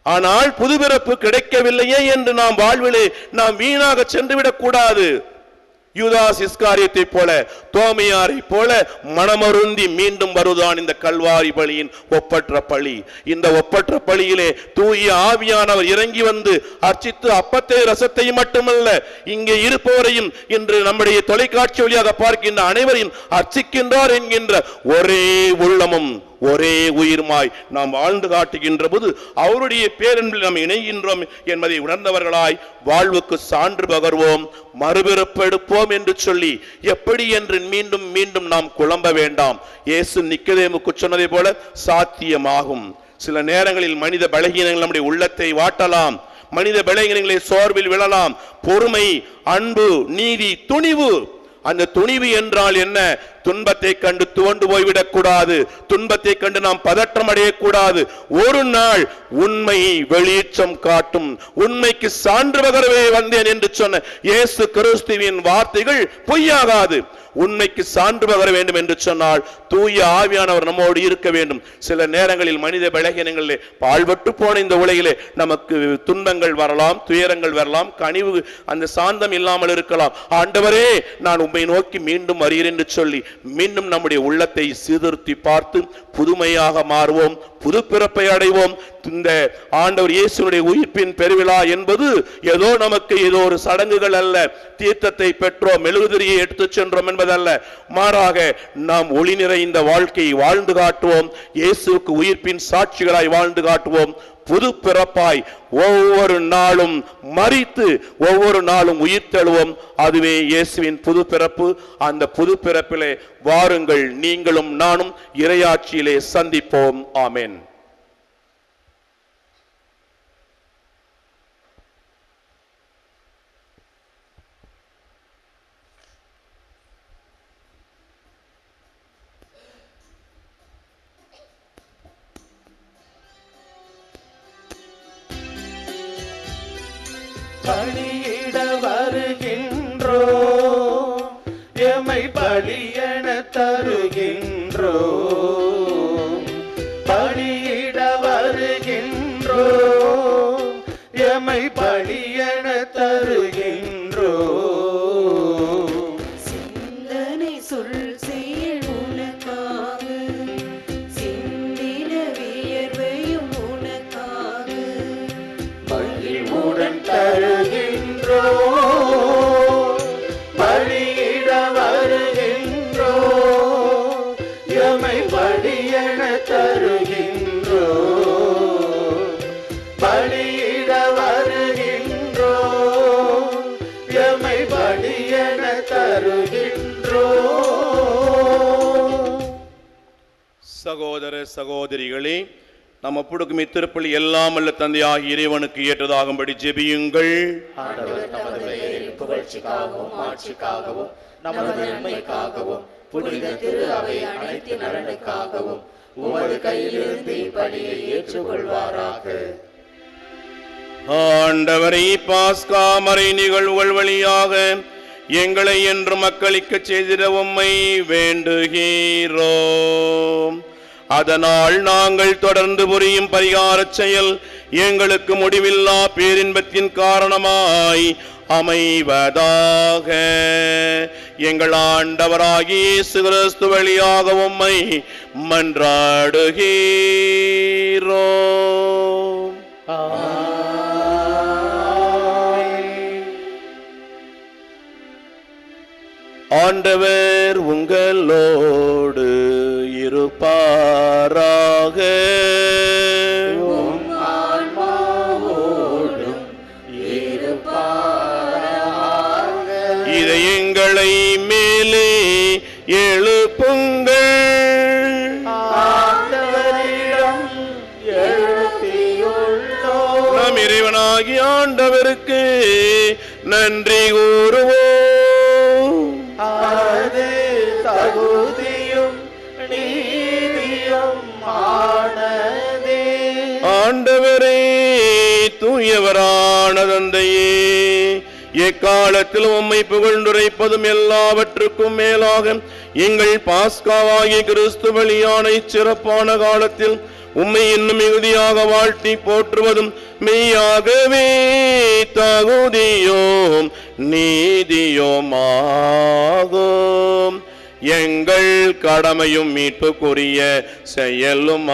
ஆனால் புதுபிறப்பு கிடைக்கவில்லையே என்று நாம் வாழ்விலே நாம் வீணாக சென்றுவிடக் கூடாது. யூதாஸ் இஸ்காரியத்தை போல, தோமையாரை போல மனமருந்தி மீண்டும் வருதான் இந்த கல்வாரி பலியின் ஒப்பற்ற பலி. இந்த ஒப்பற்ற பலியிலே தூய ஆவியானவர் இறங்கி வந்து அர்ச்சித்து அப்பத்தை ரசத்தையும் மட்டுமல்ல, இங்கே இருப்பவரையும் இன்று நம்முடைய தொலைக்காட்சி வழியாக பார்க்கின்ற அனைவரையும் அர்ச்சிக்கின்றார் என்கின்ற ஒரே உள்ளமும் ஒரே உயிர்மாய் நாம் வாழ்ந்து காட்டுகின்ற போது அவருடைய பேரன்பில் நாம் இணைகின்றோம் என்பதை உணர்ந்தவர்களாய் வாழ்வுக்கு சான்று பகர்வோம், மறுபிறப்பு எடுப்போம் என்று சொல்லி எப்படி என்று மீண்டும் மீண்டும் நாம் குழம்ப வேண்டாம். இயேசு நிக்கதேமுக்கு சொன்னதை போல சாத்தியமாகும். சில நேரங்களில் மனித பலகீனங்கள் நம்முடைய உள்ளத்தை வாட்டலாம், மனித பலகீனங்களை சோர்வில் விழலாம். பொறுமை, அன்பு, நீதி, துணிவு. அந்த துணிவு என்றால் என்ன? துன்பத்தை கண்டு துவண்டு போய்விடக் கூடாது. துன்பத்தை கண்டு நாம் பதற்றம் அடையக்கூடாது. ஒரு நாள் உண்மை வெளிச்சம் காட்டும். உண்மைக்கு சான்று பகரவே வந்தேன் என்று சொன்ன இயேசு கிறிஸ்துவின் வார்த்தைகள் பொய்யாகாது. உண்மைக்கு சான்று பகர வேண்டும் என்று சொன்னால் தூய ஆவியானவர் நம்மோடு இருக்க வேண்டும். சில நேரங்களில் மனித பலகீனங்களிலே பாழ்பட்டு போன இந்த உலகிலே நமக்கு துன்பங்கள் வரலாம், துயரங்கள் வரலாம், கனிவு அந்த சாந்தம் இல்லாமல் இருக்கலாம். ஆண்டவரே, நான் உம்மை நோக்கி மீண்டும் வருகிறேன் என்று சொல்லி மீண்டும் நம்முடைய உள்ளத்தை சீர்திருத்தி பார்த்து புதுமையாக மாறுவோம், புது பிறப்பை அடைவோம். இந்த ஆண்டவர் இயேசுனுடைய உயிர்ப்பின் பெருவிழா என்பது ஏதோ நமக்கு ஏதோ ஒரு சடங்குகள் அல்ல, தீர்த்தத்தை பெற்றோம், மெழுகுதிரியை எடுத்து சென்றோம் என்பதல்ல. மாறாக நாம் ஒளி நிறைந்த வாழ்க்கையை வாழ்ந்து காட்டுவோம். இயேசுக்கு உயிர்ப்பின் சாட்சிகளாய் வாழ்ந்து காட்டுவோம். புது பிறப்பாய் ஒவ்வொரு நாளும் மரித்து ஒவ்வொரு நாளும் உயிர் தெழுவோம். அதுவே இயேசுவின் புது பிறப்பு. அந்த புது பிறப்பிலே வாருங்கள், நீங்களும் நானும் இறையாட்சியிலே சந்திப்போம். ஆமென். பலியிட வருகின்றோ, எமை பலியென தருகின்றோ. பலியிட வருகின்றோ, எமை பலியென தருகின்றோ. சிந்தனை சொல் செயல் உனக்காக, சிந்தின வியர்வையும் உனக்காக, மகிழ்வுடன் தருகின்றோ, பலியிட வருகின்றோ. எமை பலியென தருகின்றோ, பலியிட வருகின்றோ. சகோதர சகோதரிகளே, நம்ம ஒப்புடுக்கும் இத்திருப்பலி எல்லாம் அல்ல தந்தையாகிய இறைவனுக்கு ஏற்றதாகும்படி ஜெபியுங்கள். ஆண்டவர் தமது பெயரின் புகழ்ச்சிக்காகவும் ஆட்சிக்காகவும் நமது நன்மைக்காகவும் புனித திரு அவை அனைத்து நலனுக்காகவும் உமது கையிலிருந்து இப்பணியை ஏற்றுக்கொள்வாராக. ஆண்டவரை பாஸ்கா மறை நிகழ்வுகள் வழியாக எங்களை என்று மக்களிக்க செய்திட உம்மை வேண்டுகிறோம். அதனால் நாங்கள் தொடர்ந்து புரியும் பரிகாரச் செயல் எங்களுக்கு முடிவில்லா பேரின்பத்தின் காரணமாய் அமைவதாக. எங்கள் ஆண்டவராகிய இயேசு கிறிஸ்து வழியாக உம்மை மன்றாடுகிறோம். ஆண்டவர் உங்களோடு இருப்பாராக. இதயங்களை மேலே எழுப்புங்கள். நம் இறைவனாகிய ஆண்டவருக்கு நன்றி கூறுவோம். அது தகுதியும் நீதியும் ஆனதே. ஆண்டவரே, தூயவரான தந்தையே, எக்காலத்தில் உம்மை புகழ்ந்துரைப்பதும் எல்லாவற்றுக்கும் மேலாக எங்கள் பாஸ்காவாகிய கிறிஸ்து பலியான இச்சிறப்பான காலத்தில் உம்மை இன்னும் மிகுதியாக வாழ்த்தி போற்றுவதும் மெய்யாகவே தகுதியோம் நீதியோமாகும். எங்கள் கடமையும் மீட்புக்குரிய செயலுமாகும்.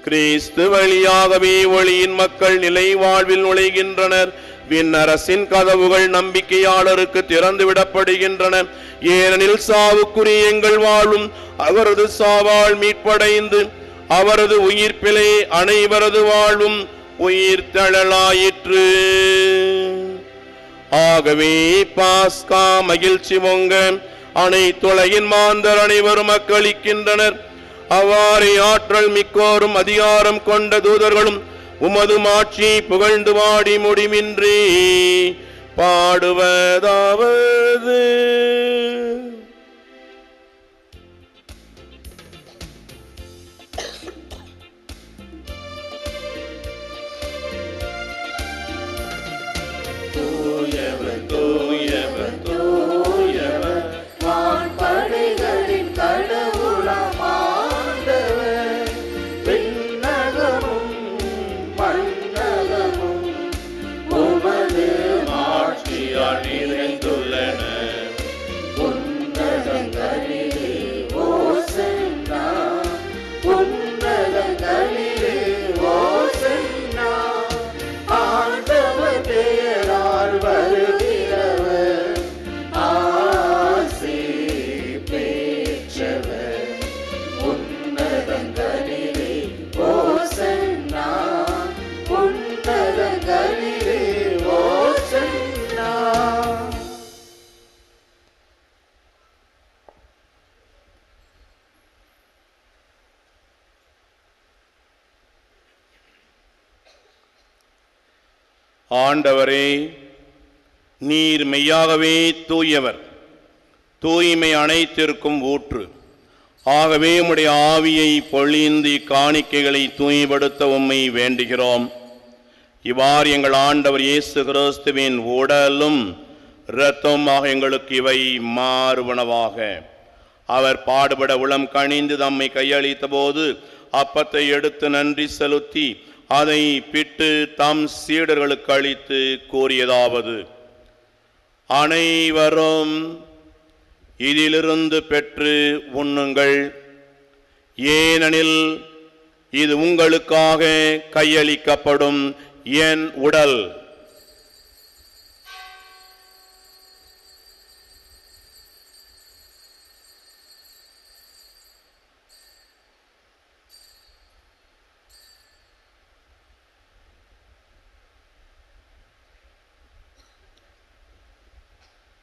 கிறிஸ்து வழியாகவே ஒளியின் மக்கள் நிலை வாழ்வில் நுழைகின்றனர். விண்ணரசின் கதவுகள் நம்பிக்கையாளருக்கு திறந்து விடப்படுகின்றன. ஏனெனில் சாவுக்குரிய எங்கள் வாழும் அவரது சாவால் மீட்படைந்து அவரது உயிர்ப்பிலே அனைவரது வாழ்வும் உயிர் தழலாயிற்று. ஆகவே பாஸ்கா மகிழ்ச்சி பொங்க அனைத்துலகின் மாந்தர் அனைவரும் மக்களிக்கின்றனர். அவ்வாறே ஆற்றல் மிக்கோரும் அதிகாரம் கொண்ட தூதர்களும் உமது மாட்சியை புகழ்ந்து பாடி முடிவின்றி பாடுவதாவது. தூயவர் தூயவர் தூயவர் வான்படைகளின் கடவுளாம் ஆண்டவர். விண்ணகமும் மண்ணகமும் உமது மாட்சியால் நிறைந்துள்ளன. உன்னதங்களிலே ஓசன்னா, உன்னதங்களிலே ஓசன்னா. ஆண்டவர் பெயரால் வருகிறவர் ஆசி பெற்றவர். உன்னதங்களிலே ஓசன்னா, உன்னதங்களிலே ஓசன்னா. ஆண்டவரே, நீர் மெய்யாகவே தூயவர், தூய்மை அனைத்திற்கும் ஊற்று. ஆகவே உம்முடைய ஆவியை பொழிந்து காணிக்கைகளை தூய்மைப்படுத்த உம்மை வேண்டுகிறோம். இவ்வாறு எங்கள் ஆண்டவர் இயேசு கிறிஸ்துவின் உடலும் இரத்தமாக எங்களுக்கு இவை மாறுவனவாக. அவர் பாடுபட உளம் கனிந்து தம்மை கையளித்த போது அப்பத்தை எடுத்து நன்றி செலுத்தி அதை பிட்டு தம் சீடர்களுக்கு அளித்து கூறியதாவது: அனைவரும் இதிலிருந்து பெற்று உண்ணுங்கள், ஏனெனில் இது உங்களுக்காக கையளிக்கப்படும் என் உடல்.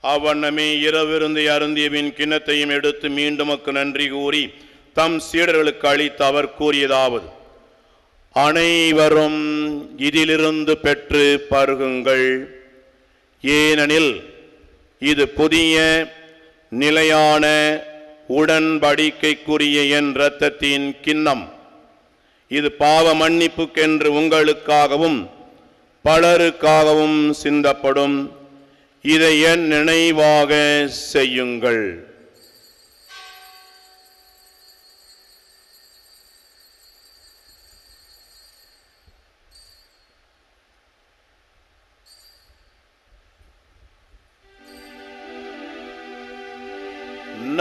அவ்வண்ணமே இரவிருந்தை அருந்தியவின் கிண்ணத்தையும் எடுத்து மீண்டும் நன்றி கூறி தம் சீடர்களுக்கு அளித்து அவர் கூறியதாவது: அனைவரும் இதிலிருந்து பெற்று பருகுங்கள். ஏனெனில் இது புதிய நிலையான உடன்படிக்கைக்குரிய என் இரத்தத்தின் கிண்ணம். இது பாவ மன்னிப்புக்கென்று உங்களுக்காகவும் பலருக்காகவும் சிந்தப்படும். இதை என் நினைவாக செய்யுங்கள்.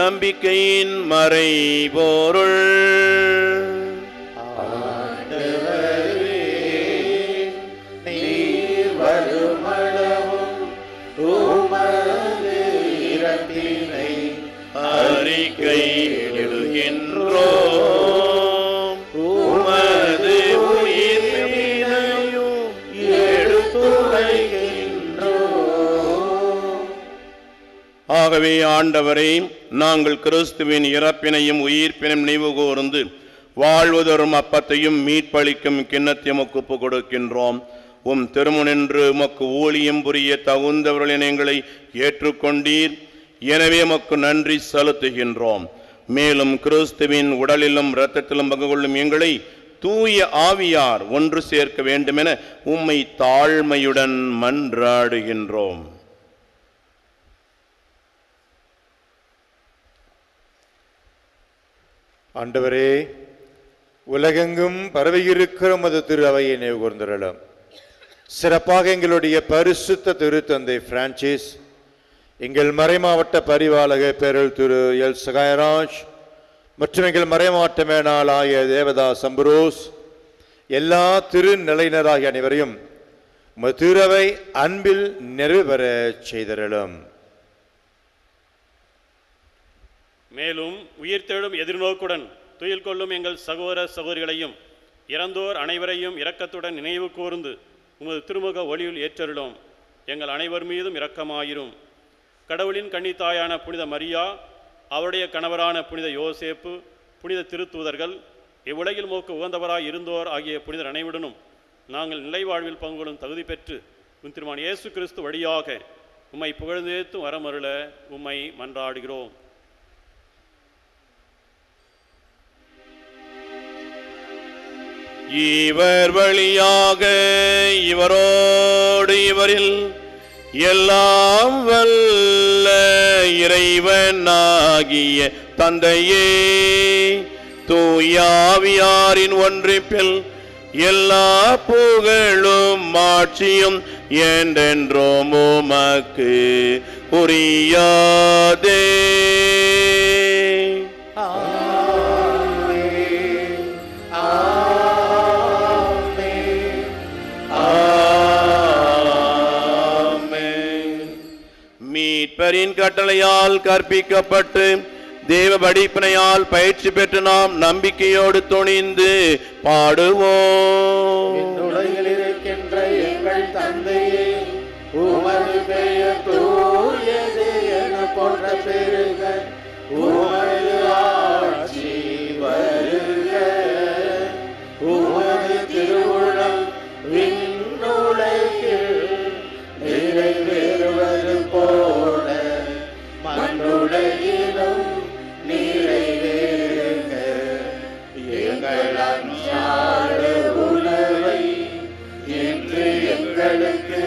நம்பிக்கையின் மறைபொருள். ஆகவே ஆண்டவரே, நாங்கள் கிறிஸ்துவின் இறப்பினையும் உயிர்ப்பினையும் நினைவு கூர்ந்து வாழ்வதொரும் அப்பத்தையும் மீட்பளிக்கும் கிண்ணத்தையும் ஒப்பு கொடுக்கின்றோம். உம் திருமுனின்று உமக்கு ஊழியம் புரிய தகுந்தவர்களின் எங்களை ஏற்றுக்கொண்டீர். எனவே உமக்கு நன்றி செலுத்துகின்றோம். மேலும் கிறிஸ்துவின் உடலிலும் இரத்தத்திலும் பங்கு கொள்ளும் எங்களை தூய ஆவியார் ஒன்று சேர்க்க வேண்டுமென உம்மை தாழ்மையுடன் மன்றாடுகின்றோம். ஆண்டவரே, உலகெங்கும் பரவியிருக்கிற மது திரு அவையை நினைவு கூர்ந்தருளும். சிறப்பாக எங்களுடைய பரிசுத்த திருத்தந்தை பிரான்சிஸ், எங்கள் மறைமாவட்ட பரிபாலகர் பேரல் திரு எல் சகாயராஜ் மற்றும் எங்கள் மறைமாவட்ட மேலாளர் ஆகிய தேவதாஸ் அம்புரோஸ், எல்லா திருநிலையினராகிய அனைவரையும் மது திரு அவை அன்பில் நிறைவு பெற செய்தருளும். மேலும் உயிர்த்தெழும் எதிர்நோக்குடன் துயில் கொள்ளும் எங்கள் சகோதர சகோதரிகளையும் இறந்தோர் அனைவரையும் இரக்கத்துடன் நினைவு கூர்ந்து உமது திருமுக ஒளியில் ஏற்றருளும். எங்கள் அனைவர் மீதும் இரக்கமாயிரும். கடவுளின் கன்னித்தாயான புனித மரியா, அவருடைய கணவரான புனித யோசேப்பு, புனித திருத்தூதர்கள், இவ்வுலகில் மோக்கு உகந்தவராய் இருந்தோர் ஆகிய புனிதர் அனைவருடனும் நாங்கள் நிலை வாழ்வில் பங்குகளும் தகுதி பெற்று உன் திருமகன் இயேசு கிறிஸ்து வழியாக உம்மை புகழ்ந்தேத்தும் வரமருள உம்மை மன்றாடுகிறோம். இவர் வழியாக இவரோடு இவரில் எல்லாம் வல்ல இறைவனாகிய தந்தையே, தூயாவியாரின் ஒன்றிப்பில் எல்லா புகழும் மாட்சியும் என்றென்றும் உமக்கு உரியாதே. மீட்பரின் கட்டளையால் கற்பிக்கப்பட்டு தேவ படிப்பினையால் பயிற்சி பெற்று நாம் நம்பிக்கையோடு துணிந்து பாடுவோம். உலகில் இருக்கின்ற எங்கள் தந்தையே, உமது பெயர் தூயது என போற்ற பெருக, உமது ஆட்சி வருக, உமது திருவுளம் விண்ணுலகில் நிறைவேறுவது போல மண்ணுலகிலும் நிறைவேறுக. எங்கள் அன்றாட உணவை இன்று எங்களுக்கு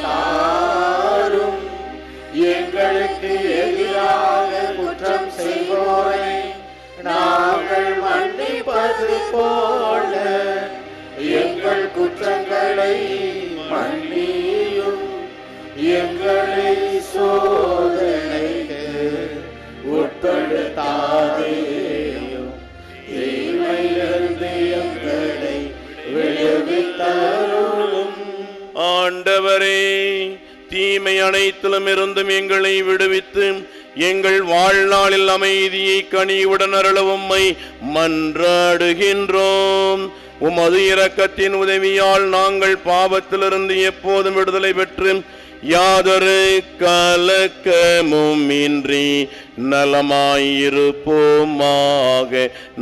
தாரும். எங்களுக்கு எதிராக குற்றம் செய்வோரை நாங்கள் மன்னிப்பது போல எங்கள் குற்றங்களை மன்னியும். எங்களை சோதனைக்கு உட்படுத்தாதேயும், தீமையிலிருந்து எங்களை விடுவித்தருளும். ஆண்டவரே, தீமை அனைத்திலும் இருந்தும் எங்களை விடுவித்து எங்கள் வாழ்நாளில் அமைதியை கனிவுடன் அருள உம்மை மன்றாடுகின்றோம். உமது இரக்கத்தின் உதவியால் நாங்கள் பாவத்திலிருந்து எப்போதும் விடுதலை பெற்று யாதொரு கலக்கமும் இன்றி நலமாயிருப்போமாக.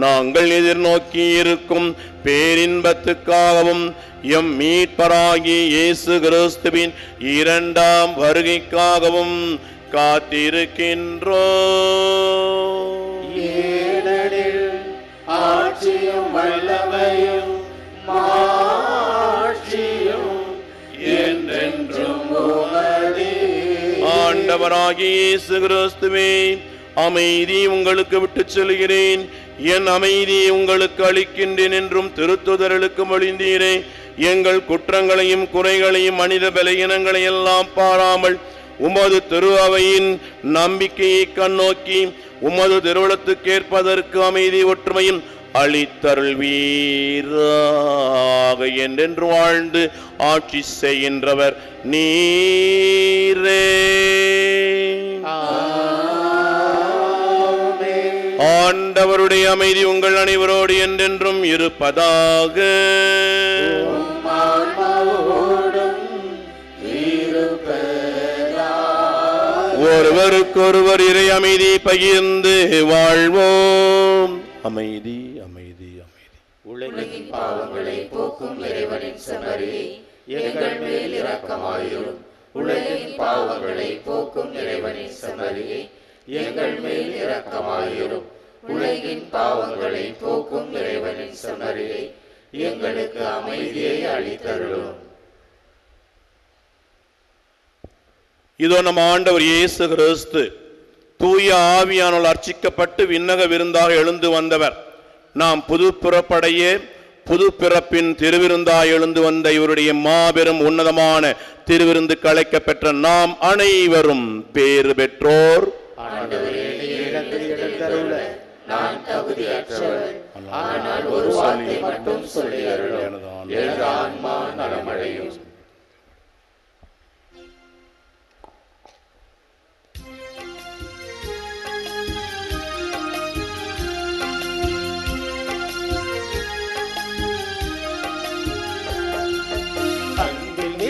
நாங்கள் எதிர்நோக்கி இருக்கும் பேரின்பத்துக்காகவும் எம் மீட்பராகி இயேசு கிறிஸ்துவின் இரண்டாம் வருகைக்காகவும் காத்திருக்கின்றோம். ஏனெனில் ஆட்சியும் வல்லமையும் மாட்சியும் என்றென்றும் உமதே. ஆண்டவராகிய இயேசு கிறிஸ்துவே, அமைதி உங்களுக்கு விட்டுச் செல்கிறேன், என் அமைதியை உங்களுக்கு அளிக்கின்றேன் என்றும் திருத்துதர்களுக்கு மொழிந்தீரே. எங்கள் குற்றங்களையும் குறைகளையும் மனித பலகீனங்களை எல்லாம் பாராமல் உமது திரு அவையின் நம்பிக்கையை கண்ணோக்கி உமது திருவுளத்துக்கேற்பதற்கு அமைதி ஒற்றுமையும் அளித்தருள்வீராக. என்றென்று வாழ்ந்து ஆட்சி செய்கின்றவர் நீரே. ஆண்டவருடைய அமைதி உங்கள் அனைவரோடு என்றென்றும் இருப்பதாக. ஒருவருக்கொருவர் இறை அமைதி பகிர்ந்து வாழ்வோம். அமைதி அமைதி அமைதி. உலகின் பாவங்களை போக்கும் இறைவனின் செம்மறியே, எங்கள் மேல் இரக்கமாயிரும். உலகின் பாவங்களை போக்கும் இறைவனின் செம்மறியே, எங்கள் மேல் இரக்கமாயிரும். உலகின் பாவங்களை போக்கும் இறைவனின் செம்மறியே, எங்களுக்கு அமைதியை அளித்தருளும். இதோ நம் ஆண்டவர் இயேசு கிறிஸ்து தூய ஆவியானால் அர்ச்சிக்கப்பட்டு விண்ணக விருந்தாக எழுந்து வந்தவர். நாம் புது பிறப்படைய புது பிறப்பின் திருவிருந்தாய் எழுந்து வந்த இவருடைய மாபெரும் உன்னதமான திருவிருந்து கலைக்க பெற்ற நாம் அனைவரும் பேறு பெற்றோர். நான் தகுதியற்றவர், ஆனால் ஒரு வார்த்தை மட்டும் சொல்லி அருளும், எனது ஆன்மா நலமடையும்.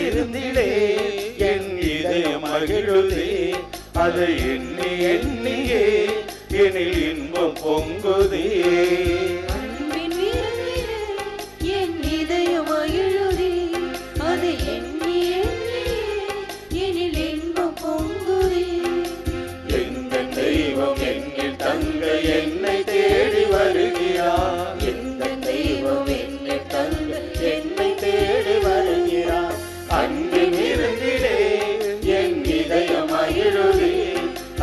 இருந்திலே என் இதயம் மகிழுதே, அதை எண்ணி எண்ணியே எனில் இன்பம் பொங்குதே. அன்பின் விருந்திலே என் இதயம் மகிழுதே, அதை எண்ணி எண்ணியே எனில் இன்பம் பொங்குதே. எங்கள் தெய்வம் என்னில் தங்க என்னை தேடி வருகிறார். எங்கள் தெய்வம் என்னில் தங்க என்னை தேடி வருகிறார். அன்பின் விருந்திலே என் இதயம் மகிழுதே,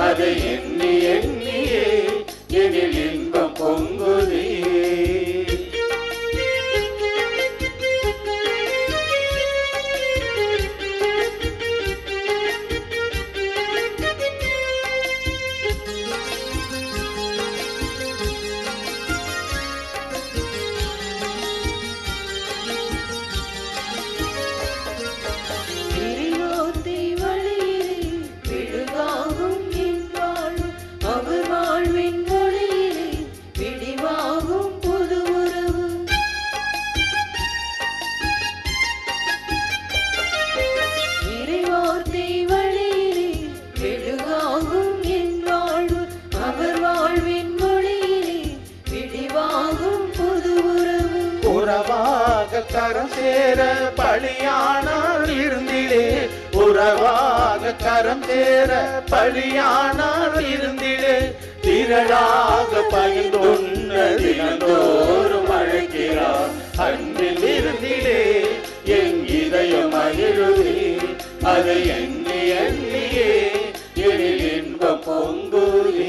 அதை எண்ணி எண்ணியே எனில் இன்பம் பொங்குதே. உறவாக கரம் சேர பலியானார் இருந்திலே, உறவாக கரம் சேர பலியானார் இருந்திலே, திரளாக பகிர்ந்தொன்ன தினந்தோறும் அழைக்கிறார். அன்பில் இருந்திலே என் இதயம் மகிழுதே, அதை எண்ணி எண்ணியே எனில் இன்பம் பொங்குதே.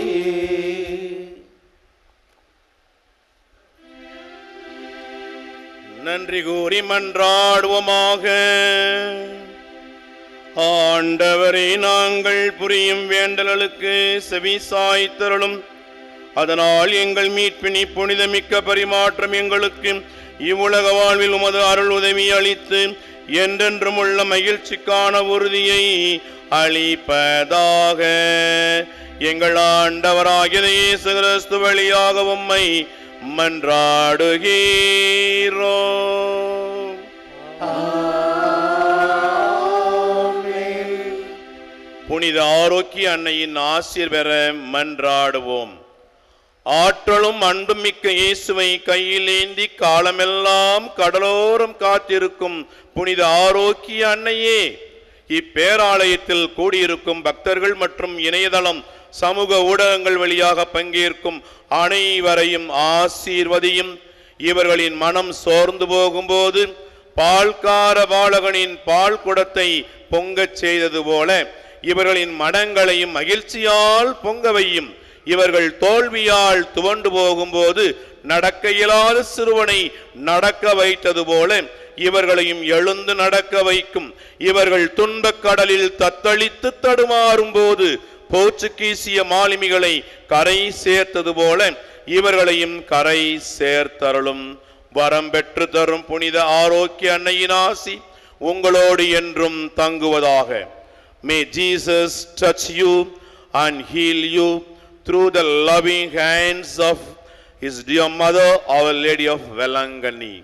நன்றி கூறி மன்றாடுவோமாக. ஆண்டவரே, நாங்கள் புரியும் வேண்டலுக்கு செவி சாய்த்தருளும். அதனால் எங்கள் மீட்பினி புனிதமிக்க பரிமாற்றம் எங்களுக்கு இவ்வுலக வாழ்வில் உமது அருள் உதவி அளித்து என்றென்றும் உள்ள மகிழ்ச்சிக்கான உறுதியை அளிப்பதாக. எங்கள் ஆண்டவராகிய இயேசு கிறிஸ்து வழியாக உம்மை மன்றாடுகிறோம். ஆமென். புனித ஆரோக்கிய அன்னையின் ஆசீர் பெற மன்றாடுவோம். ஆற்றலும் அன்பும் மிக்க இயேசுவை கையில் ஏந்தி காலமெல்லாம் கடலோரம் காத்திருக்கும் புனித ஆரோக்கிய அன்னையே, இப்பேராலயத்தில் கூடியிருக்கும் பக்தர்கள் மற்றும் இணையதளம் சமூக ஊடகங்கள் வழியாக பங்கேற்கும் அனைவரையும் ஆசீர்வதியும். இவர்களின் மனம் சோர்ந்து போகும்போது பால்கார பாலகனின் பால் குடத்தை பொங்கச் செய்தது போல இவர்களின் மனங்களையும் மகிழ்ச்சியால் பொங்க வையும். இவர்கள் தோல்வியால் துவண்டு போகும்போது நடக்க இயலாத சிறுவனை நடக்க வைத்தது போல இவர்களையும் எழுந்து நடக்க வைக்கும். இவர்கள் துன்பக் கடலில் தத்தளித்து தடுமாறும் போது போர்ச்சுகீசிய மாலுமிகளை கரை சேர்த்தது போல இவர்களையும் கரை சேர்த்தருளும். வரம் பெற்று தரும் புனித ஆரோக்கிய அன்னையின் ஆசி உங்களோடு என்றும் தங்குவதாக. May Jesus touch you and heal you through the loving hands of his dear mother, Our Lady of Velangani.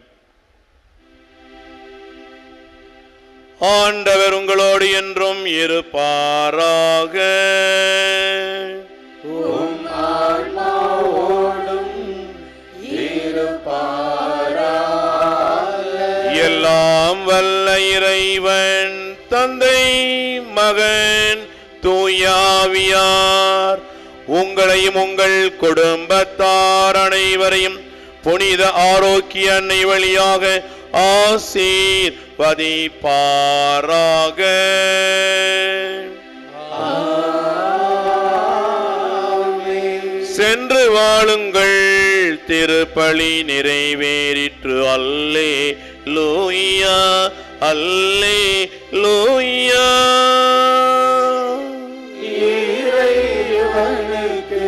ஆண்டவர் உங்களோடு என்றும் இருப்பாராக. எல்லாம் வல்ல இறைவன் தந்தை மகன் தூயாவியார் உங்களையும் உங்கள் குடும்பத்தார் அனைவரையும் புனித ஆரோக்கிய அன்னை வழியாக ஆசீர்வதிப்பாராக. சென்று வாழுங்கள், திருப்பலி நிறைவேறிற்று. அல்லேலூயா அல்லேலூயா. இறைவனுக்கு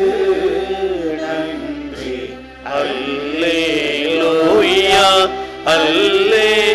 நன்றி. அல்லேலூயா அல்லேலூயா.